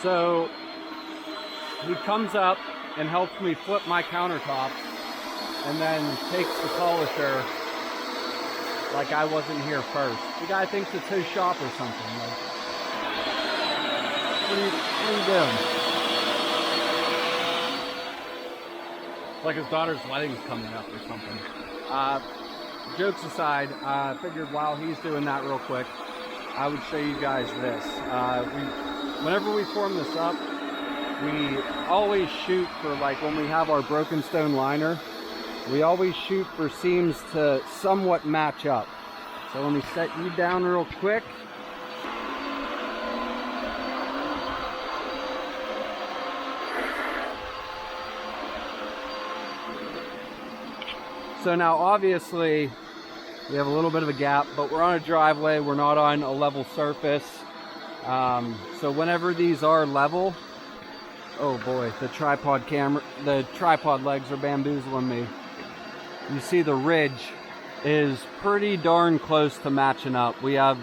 So he comes up and helps me flip my countertops and then takes the polisher like I wasn't here first. The guy thinks it's his shop or something. Like, what are you doing? It's like his daughter's wedding's coming up or something. Jokes aside, I figured while he's doing that real quick, I would show you guys this. Whenever we form this up, we always shoot for, like when we have our broken stone liner, we always shoot for seams to somewhat match up. So let me set you down real quick. So now obviously we have a little bit of a gap, but we're on a driveway, we're not on a level surface. So whenever these are level, oh boy, the tripod legs are bamboozling me. You see the ridge is pretty darn close to matching up. We have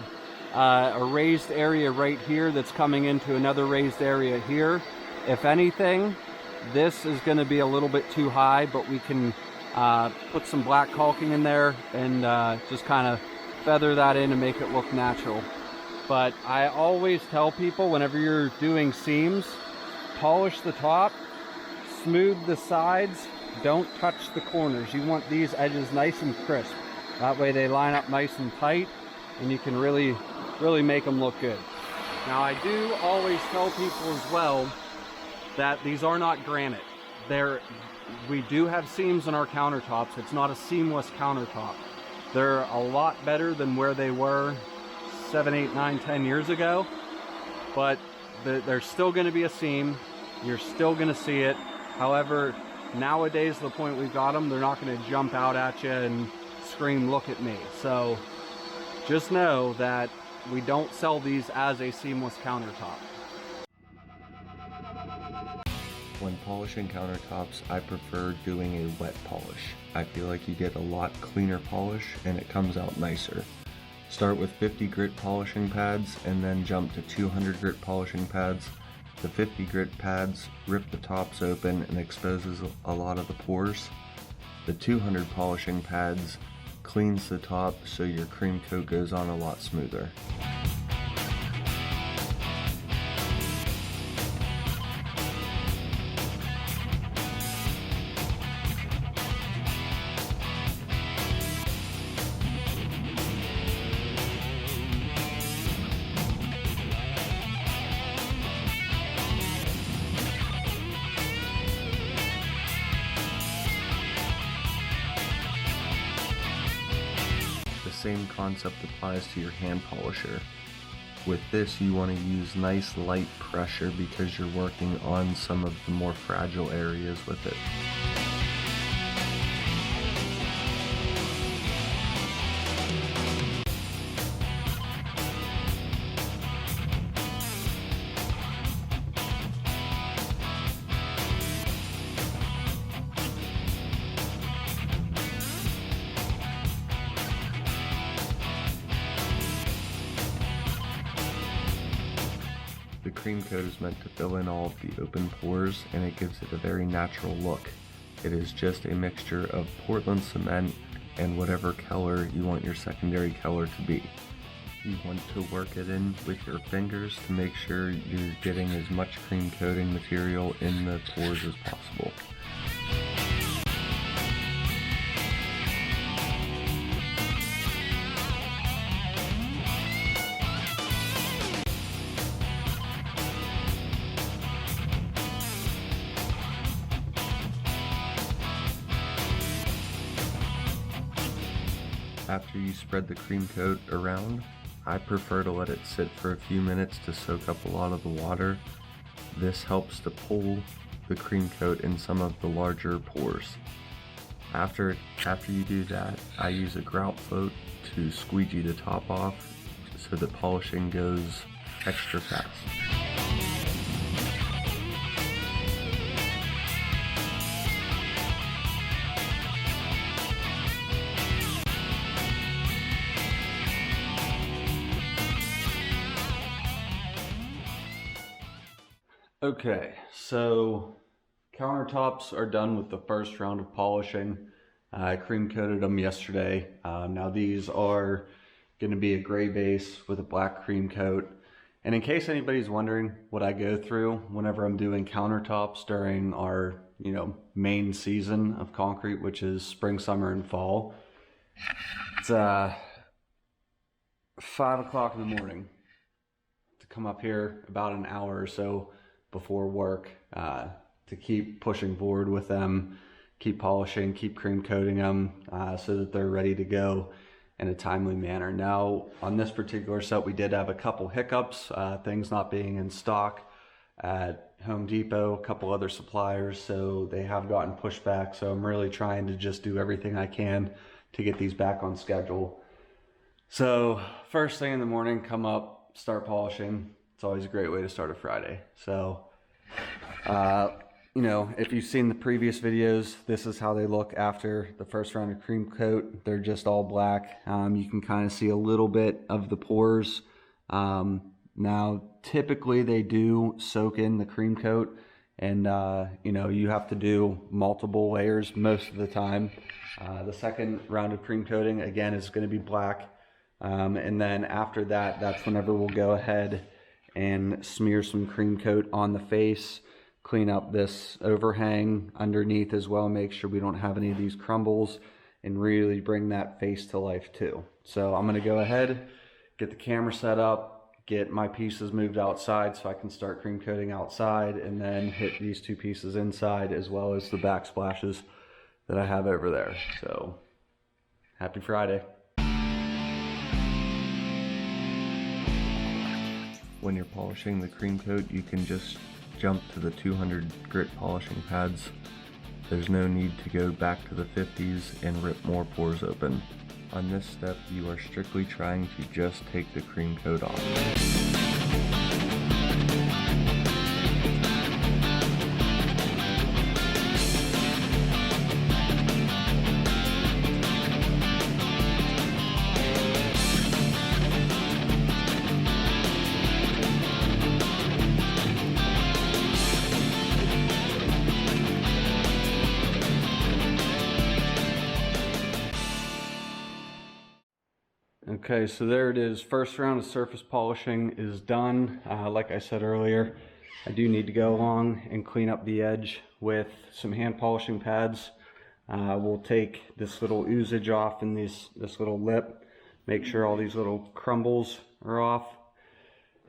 a raised area right here that's coming into another raised area here. If anything, this is going to be a little bit too high, but we can put some black caulking in there and just kind of feather that in and make it look natural. But I always tell people, whenever you're doing seams, polish the top, smooth the sides, don't touch the corners. You want these edges nice and crisp. That way they line up nice and tight and you can really make them look good. Now I do always tell people as well that these are not granite. We do have seams in our countertops. It's not a seamless countertop. They're a lot better than where they were 7, 8, 9, 10 years ago, but there's still going to be a seam. You're still going to see it. However, nowadays, the point we've got them, they're not going to jump out at you and scream, "Look at me." So just know that we don't sell these as a seamless countertop. When polishing countertops, I prefer doing a wet polish. I feel like you get a lot cleaner polish and it comes out nicer. Start with 50 grit polishing pads and then jump to 200 grit polishing pads. The 50 grit pads rip the tops open and exposes a lot of the pores. The 200 polishing pads cleans the top so your cream coat goes on a lot smoother. The same concept applies to your hand polisher. With this, you want to use nice light pressure because you're working on some of the more fragile areas with it. The cream coat is meant to fill in all of the open pores and it gives it a very natural look. It is just a mixture of Portland cement and whatever color you want your secondary color to be. You want to work it in with your fingers to make sure you're getting as much cream coating material in the pores as possible. After you spread the cream coat around, I prefer to let it sit for a few minutes to soak up a lot of the water. This helps to pull the cream coat in some of the larger pores. After you do that, I use a grout float to squeegee the top off so the polishing goes extra fast. Okay, so countertops are done with the first round of polishing. I cream coated them yesterday. Now these are going to be a gray base with a black cream coat. And in case anybody's wondering what I go through whenever I'm doing countertops during our, main season of concrete, which is spring, summer, and fall. It's 5 o'clock in the morning to come up here about an hour or so before work to keep pushing forward with them, keep polishing, keep cream coating them so that they're ready to go in a timely manner. Now, on this particular set, we did have a couple hiccups, things not being in stock at Home Depot, a couple other suppliers, so they have gotten pushed back. So I'm really trying to just do everything I can to get these back on schedule. So first thing in the morning, come up, start polishing. It's always a great way to start a Friday. So, if you've seen the previous videos, this is how they look after the first round of cream coat. They're just all black. You can kind of see a little bit of the pores. Now, typically they do soak in the cream coat, and you have to do multiple layers most of the time. The second round of cream coating, again, is going to be black. And then after that, that's whenever we'll go ahead and smear some cream coat on the face, clean up this overhang underneath as well, make sure we don't have any of these crumbles, and really bring that face to life too. So I'm going to go ahead, get the camera set up, get my pieces moved outside so I can start cream coating outside, and then hit these two pieces inside as well as the backsplashes that I have over there. So happy Friday. When you're polishing the cream coat, you can just jump to the 200 grit polishing pads. There's no need to go back to the 50s and rip more pores open. On this step, you are strictly trying to just take the cream coat off. Okay, so there it is. First round of surface polishing is done. Like I said earlier, I do need to go along and clean up the edge with some hand polishing pads. We'll take this little oozage off and this little lip, make sure all these little crumbles are off,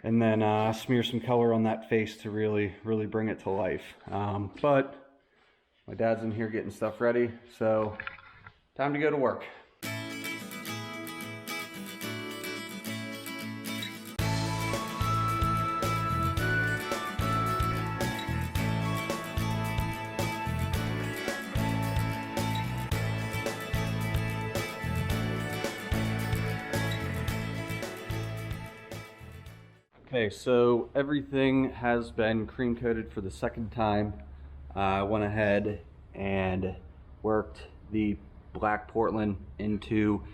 and then smear some color on that face to really bring it to life. But my dad's in here getting stuff ready, so time to go to work. Okay, so everything has been cream coated for the second time. I went ahead and worked the black Portland into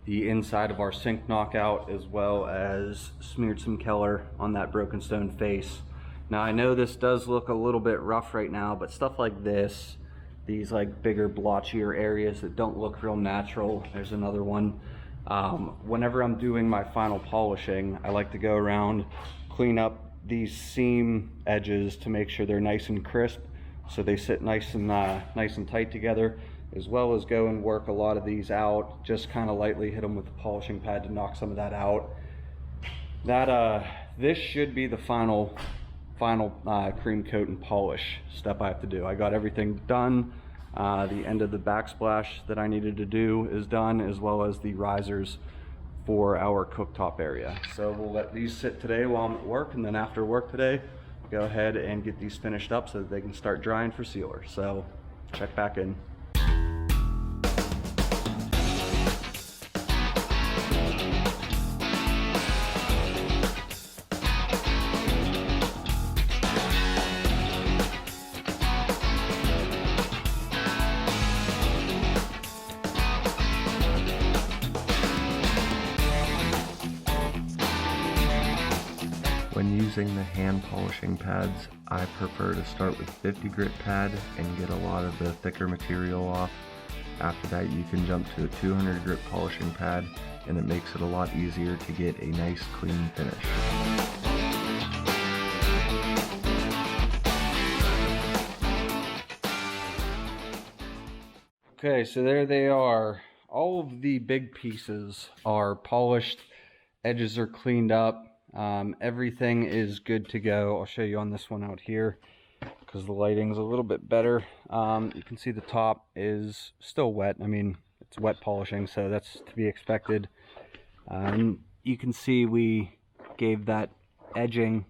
the inside of our sink knockout, as well as smeared some color on that broken stone face. Now I know this does look a little bit rough right now, but stuff like this, these like bigger blotchier areas that don't look real natural, there's another one. Whenever I'm doing my final polishing, I like to go around, clean up these seam edges to make sure they're nice and crisp, so they sit nice and tight together, as well as go and work a lot of these out, just kind of lightly hit them with the polishing pad to knock some of that out. This should be the final cream coat and polish step I have to do. I got everything done. The end of the backsplash that I needed to do is done, as well as the risers for our cooktop area. So we'll let these sit today while I'm at work, and then after work today, go ahead and get these finished up so that they can start drying for sealer. So check back in. When using the hand polishing pads, I prefer to start with 50 grit pad and get a lot of the thicker material off. After that, you can jump to a 200 grit polishing pad, and it makes it a lot easier to get a nice clean finish. Okay, so there they are. All of the big pieces are polished, edges are cleaned up, everything is good to go. I'll show you on this one out here because the lighting's a little bit better. You can see the top is still wet. I mean, it's wet polishing, so that's to be expected. You can see we gave that edging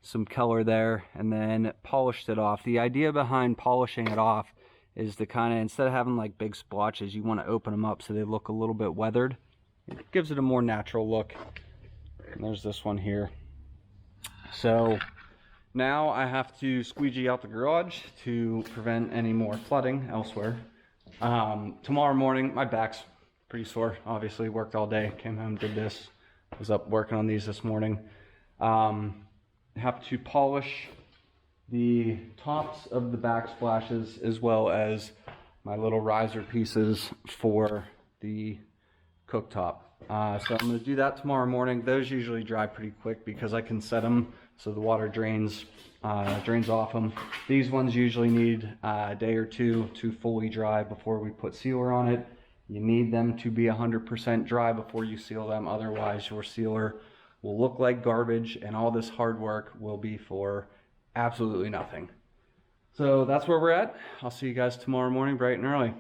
some color there and then polished it off. The idea behind polishing it off is to kind of, instead of having like big splotches, you want to open them up so they look a little bit weathered. It gives it a more natural look. And there's this one here. So now I have to squeegee out the garage to prevent any more flooding elsewhere. Tomorrow morning, my back's pretty sore. Obviously, worked all day, came home, did this. Was up working on these this morning. Have to polish the tops of the backsplashes as well as my little riser pieces for the cooktop. So I'm going to do that tomorrow morning. Those usually dry pretty quick because I can set them so the water drains off them. These ones usually need a day or two to fully dry before we put sealer on it. You need them to be 100% dry before you seal them, otherwise your sealer will look like garbage and all this hard work will be for absolutely nothing. So that's where we're at. I'll see you guys tomorrow morning bright and early.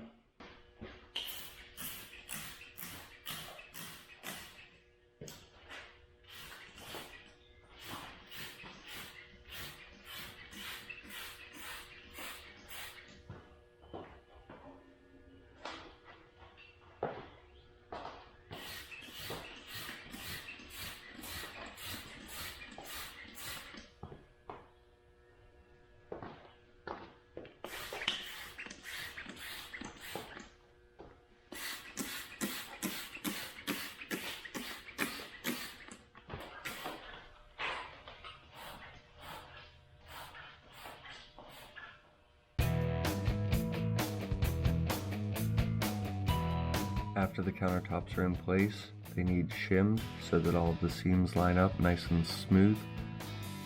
After the countertops are in place, they need shimmed so that all of the seams line up nice and smooth.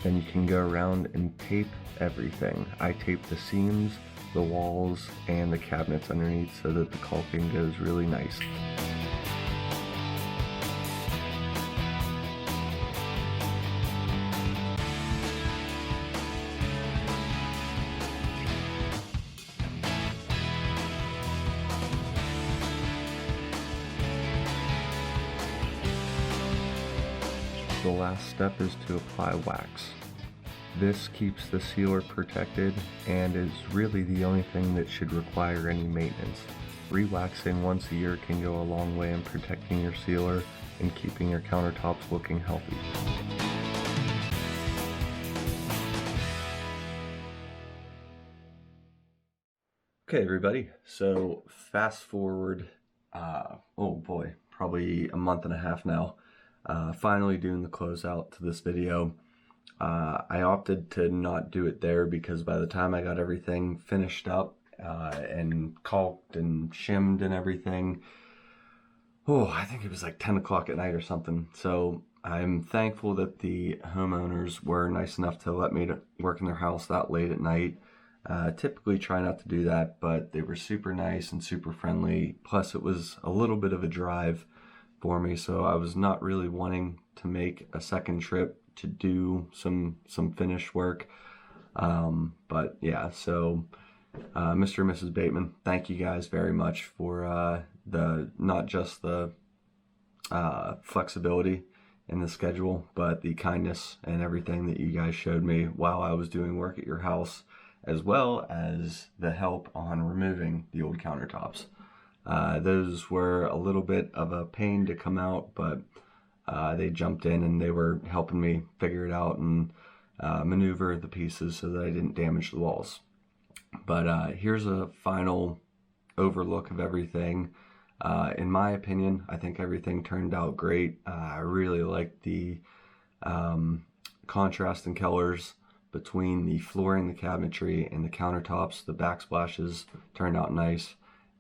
Then you can go around and tape everything. I tape the seams, the walls, and the cabinets underneath so that the caulking goes really nice. The last step is to apply wax. This keeps the sealer protected and is really the only thing that should require any maintenance. Re-waxing once a year can go a long way in protecting your sealer and keeping your countertops looking healthy. Okay everybody, so fast forward, oh boy, probably a month and a half now. Finally doing the closeout to this video. I opted to not do it there because by the time I got everything finished up and caulked and shimmed and everything, I think it was like 10 o'clock at night or something. So I'm thankful that the homeowners were nice enough to let me work in their house that late at night. Typically try not to do that, but they were super nice and super friendly. Plus it was a little bit of a drive for me, so I was not really wanting to make a second trip to do some finish work. But yeah, so Mr. and Mrs. Bateman, thank you guys very much for not just the flexibility in the schedule, but the kindness and everything that you guys showed me while I was doing work at your house, as well as the help on removing the old countertops. Those were a little bit of a pain to come out, but they jumped in and they were helping me figure it out and maneuver the pieces so that I didn't damage the walls. But here's a final overlook of everything. In my opinion, I think everything turned out great. I really liked the contrast in colors between the flooring, the cabinetry, and the countertops. The backsplashes turned out nice.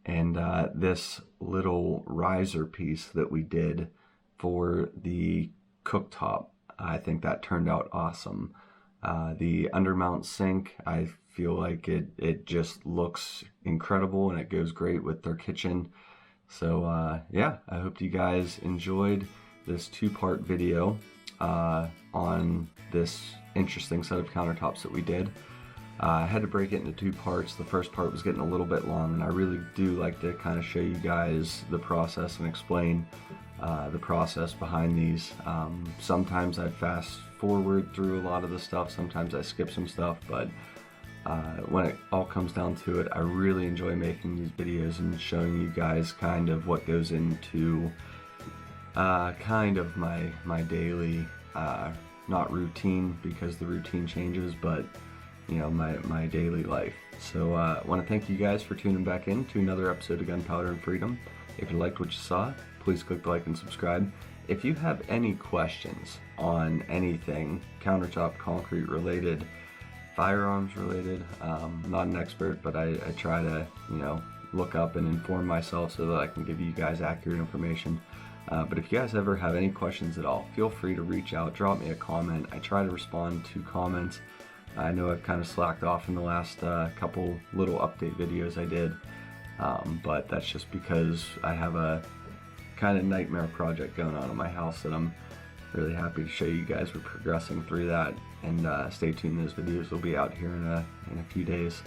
And this little riser piece that we did for the cooktop, I think that turned out awesome. The undermount sink, I feel like it just looks incredible, and it goes great with their kitchen. So yeah, I hope you guys enjoyed this two-part video on this interesting set of countertops that we did. I had to break it into two parts. The first part was getting a little bit long, and I really do like to kind of show you guys the process and explain the process behind these. Sometimes I fast forward through a lot of the stuff, sometimes I skip some stuff, but when it all comes down to it, I really enjoy making these videos and showing you guys kind of what goes into kind of my daily, not routine, because the routine changes, but you know, my daily life. So I want to thank you guys for tuning back in to another episode of Gunpowder and Freedom. If you liked what you saw, please click the like and subscribe. If you have any questions on anything countertop, concrete related, firearms related, I'm not an expert, but I try to, you know, look up and inform myself so that I can give you guys accurate information. But if you guys ever have any questions at all, feel free to reach out, drop me a comment. I try to respond to comments. I know I've kind of slacked off in the last couple little update videos I did, but that's just because I have a kind of nightmare project going on in my house that I'm really happy to show you guys. We're progressing through that, and stay tuned. Those videos will be out here in a few days.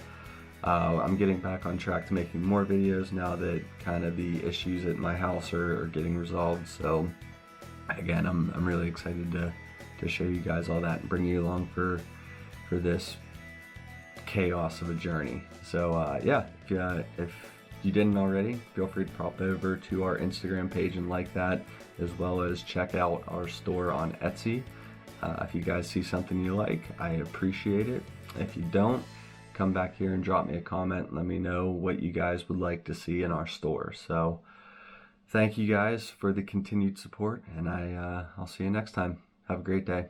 I'm getting back on track to making more videos now that kind of the issues at my house are getting resolved. So again, I'm really excited to show you guys all that and bring you along for this chaos of a journey. So yeah, if you didn't already, feel free to pop over to our Instagram page and like that, as well as check out our store on Etsy. If you guys see something you like, I appreciate it. If you don't, come back here and drop me a comment and let me know what you guys would like to see in our store. So thank you guys for the continued support, and I'll see you next time. Have a great day.